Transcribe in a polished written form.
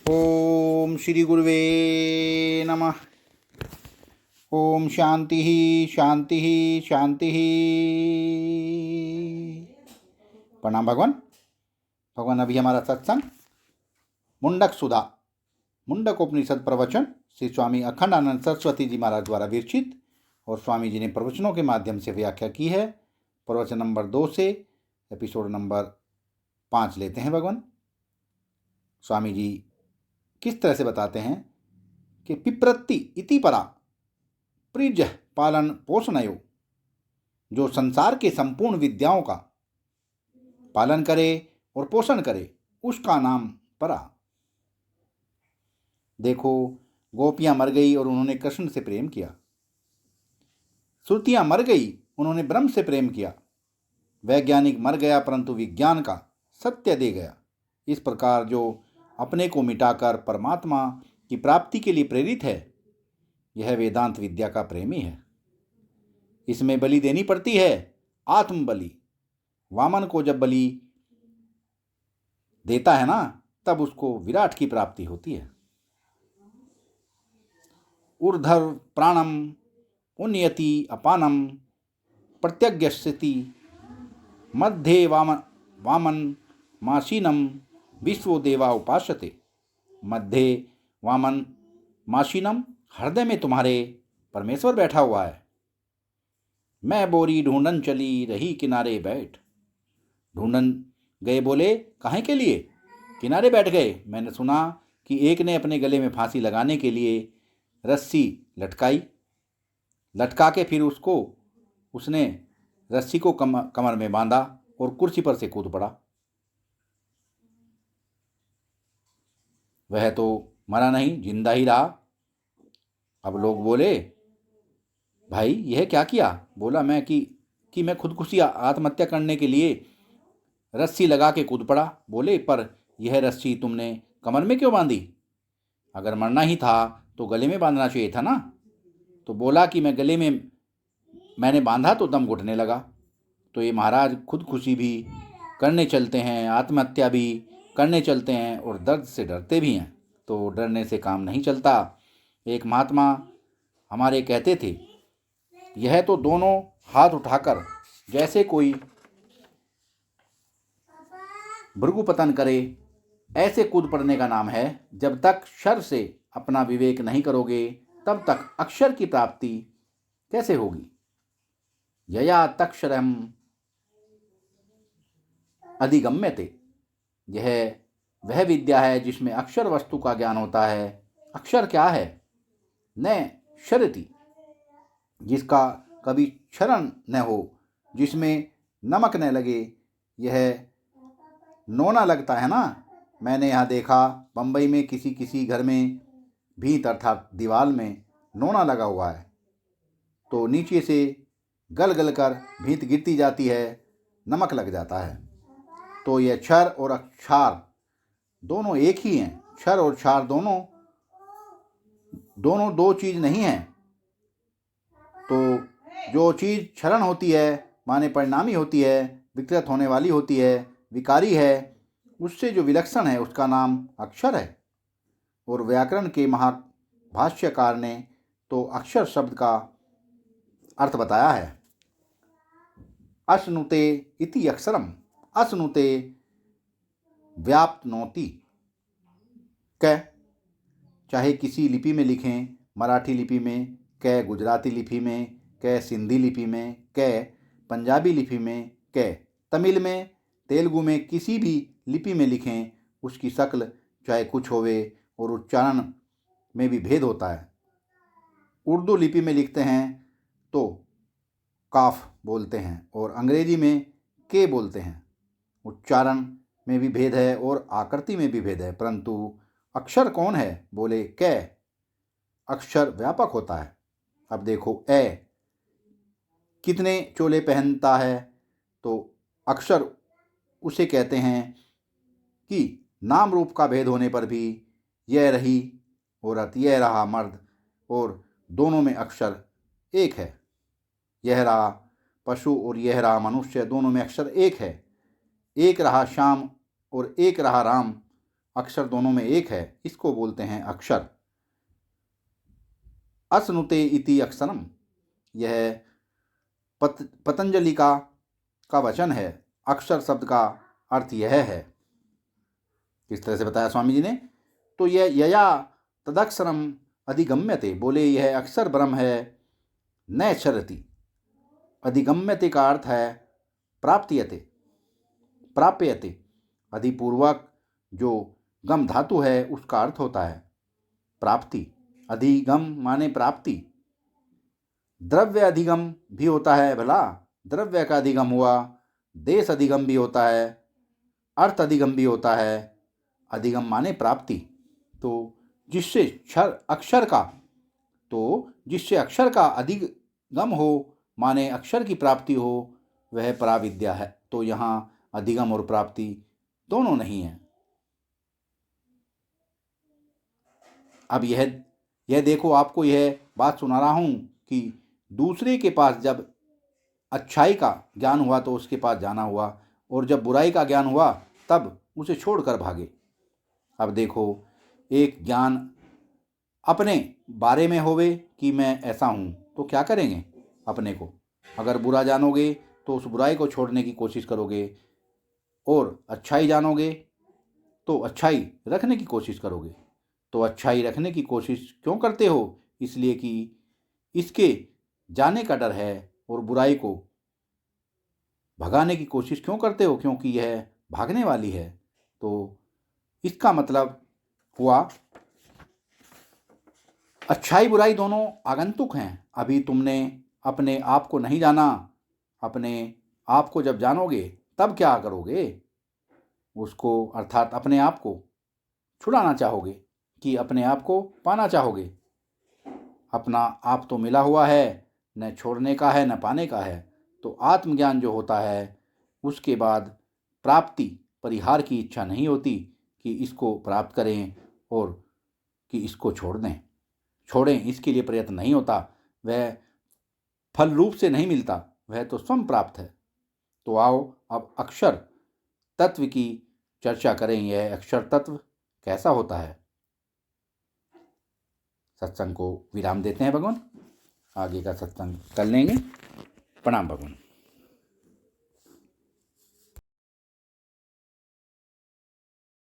ओम श्री गुरुवे नमः। ओम शांति शांति शांति। प्रणाम भगवान। भगवान, अभी हमारा सत्संग मुंडक सुधा मुंडक उपनिषद प्रवचन श्री स्वामी अखंडानंद सरस्वती जी महाराज द्वारा विरचित और स्वामी जी ने प्रवचनों के माध्यम से व्याख्या की है। प्रवचन नंबर 2 से एपिसोड नंबर 5 लेते हैं। भगवान स्वामी जी किस तरह से बताते हैं कि पिप्रत्ति इति परा प्रिज पालन पोषणयो, जो संसार के संपूर्ण विद्याओं का पालन करे और पोषण करे उसका नाम परा। देखो, गोपियां मर गई और उन्होंने कृष्ण से प्रेम किया। श्रुतियां मर गई, उन्होंने ब्रह्म से प्रेम किया। वैज्ञानिक मर गया परंतु विज्ञान का सत्य दे गया। इस प्रकार जो अपने को मिटाकर परमात्मा की प्राप्ति के लिए प्रेरित है, यह वेदांत विद्या का प्रेमी है। इसमें बलि देनी पड़ती है, आत्म बलि। वामन को जब बलि देता है ना, तब उसको विराट की प्राप्ति होती है। ऊर्ध्व प्राणम उन्नयति अपानम प्रत्यज्ञस्यति मध्ये वामन मासीनम विश्वो देवा उपासते। मध्ये वामन मासीनम, हृदय में तुम्हारे परमेश्वर बैठा हुआ है। मैं बोरी ढूंढन चली रही किनारे बैठ। ढूंढन गए, बोले काहे के लिए? किनारे बैठ गए। मैंने सुना कि एक ने अपने गले में फांसी लगाने के लिए रस्सी लटकाई, लटका के फिर उसने रस्सी को कमर में बांधा और कुर्सी पर से कूद पड़ा। वह तो मरा नहीं, जिंदा ही रहा। अब लोग बोले, भाई यह क्या किया? बोला मैं कि मैं खुदकुशी आत्महत्या करने के लिए रस्सी लगा के कूद पड़ा। बोले, पर यह रस्सी तुमने कमर में क्यों बांधी? अगर मरना ही था तो गले में बांधना चाहिए था ना। तो बोला कि मैं गले में मैंने बांधा तो दम घुटने लगा। तो ये महाराज खुदकुशी भी करने चलते हैं, आत्महत्या भी करने चलते हैं और दर्द से डरते भी हैं। तो डरने से काम नहीं चलता। एक महात्मा हमारे कहते थे, यह तो दोनों हाथ उठाकर जैसे कोई भृगुपतन करे ऐसे कूद पड़ने का नाम है। जब तक शर से अपना विवेक नहीं करोगे तब तक अक्षर की प्राप्ति कैसे होगी? यया तक्षरम अधिगम्यते, यह वह विद्या है जिसमें अक्षर वस्तु का ज्ञान होता है। अक्षर क्या है? न शरति, जिसका कभी क्षरण न हो, जिसमें नमक न लगे। यह नोना लगता है ना। मैंने यहाँ देखा, बम्बई में किसी घर में भीत अर्थात दीवार में नोना लगा हुआ है, तो नीचे से गल गल कर भीत गिरती जाती है, नमक लग जाता है। तो यह क्षर और अक्षार दोनों एक ही हैं। क्षर और क्षार दोनों दो चीज नहीं है। तो जो चीज क्षरण होती है माने परिणामी होती है, विकृत होने वाली होती है, विकारी है, उससे जो विलक्षण है उसका नाम अक्षर है। और व्याकरण के महाभाष्यकार ने तो अक्षर शब्द का अर्थ बताया है, अश्नुते इति अक्षरम, अश्नुते व्याप्नोति। क, चाहे किसी लिपि में लिखें, मराठी लिपि में क, गुजराती लिपि में क, सिंधी लिपि में क, पंजाबी लिपि में क, तमिल में, तेलुगु में, किसी भी लिपि में लिखें, उसकी शक्ल चाहे कुछ होवे और उच्चारण में भी भेद होता है। उर्दू लिपि में लिखते हैं तो काफ बोलते हैं और अंग्रेजी में के बोलते हैं। उच्चारण में भी भेद है और आकृति में भी भेद है, परंतु अक्षर कौन है? बोले कै। अक्षर व्यापक होता है। अब देखो, ए कितने चोले पहनता है, तो अक्षर उसे कहते हैं कि नाम रूप का भेद होने पर भी यह रही औरत, यह रहा मर्द, और दोनों में अक्षर एक है। यह रहा पशु और यह रहा मनुष्य, दोनों में अक्षर एक है। एक रहा श्याम और एक रहा राम, अक्षर दोनों में एक है, इसको बोलते हैं अक्षर। असनुते इति अक्षरम, यह पतंजलि का वचन है। अक्षर शब्द का अर्थ यह है। किस तरह से बताया स्वामी जी ने? तो यह यया तदक्षरम अधिगम्यते, बोले यह अक्षर ब्रह्म है। न क्षरति, अधिगम्यते का अर्थ है प्राप्यते, प्राप्यते। अधिपूर्वक जो गम धातु है उसका अर्थ होता है प्राप्ति। अधिगम माने प्राप्ति। द्रव्य अधिगम भी होता है, भला द्रव्य का अधिगम हुआ। देश अधिगम भी होता है, अर्थ अधिगम भी होता है। अधिगम माने प्राप्ति। तो जिससे अक्षर का अधिगम हो माने अक्षर की प्राप्ति हो, वह पराविद्या है। तो यहाँ अधिगम और प्राप्ति दोनों नहीं है। अब यह देखो, आपको यह बात सुना रहा हूँ कि दूसरे के पास जब अच्छाई का ज्ञान हुआ तो उसके पास जाना हुआ, और जब बुराई का ज्ञान हुआ तब उसे छोड़कर भागे। अब देखो, एक ज्ञान अपने बारे में होवे कि मैं ऐसा हूँ, तो क्या करेंगे अपने को? अगर बुरा जानोगे तो उस बुराई को छोड़ने की कोशिश करोगे, और अच्छाई जानोगे तो अच्छाई रखने की कोशिश करोगे। तो अच्छाई रखने की कोशिश क्यों करते हो? इसलिए कि इसके जाने का डर है। और बुराई को भगाने की कोशिश क्यों करते हो? क्योंकि यह भागने वाली है। तो इसका मतलब हुआ अच्छाई बुराई दोनों आगंतुक हैं। अभी तुमने अपने आप को नहीं जाना। अपने आप को जब जानोगे तब क्या करोगे? उसको, अर्थात अपने आप को छुड़ाना चाहोगे कि अपने आप को पाना चाहोगे। अपना आप तो मिला हुआ है, न छोड़ने का है न पाने का है। तो आत्मज्ञान जो होता है उसके बाद प्राप्ति, परिहार की इच्छा नहीं होती कि इसको प्राप्त करें और कि इसको छोड़ें, इसके लिए प्रयत्न नहीं होता। वह फल रूप से नहीं मिलता, वह तो स्वयं प्राप्त है। तो आओ अब अक्षर तत्व की चर्चा करें। यह अक्षर तत्व कैसा होता है? सत्संग को विराम देते हैं भगवान। आगे का सत्संग कर लेंगे। प्रणाम भगवान।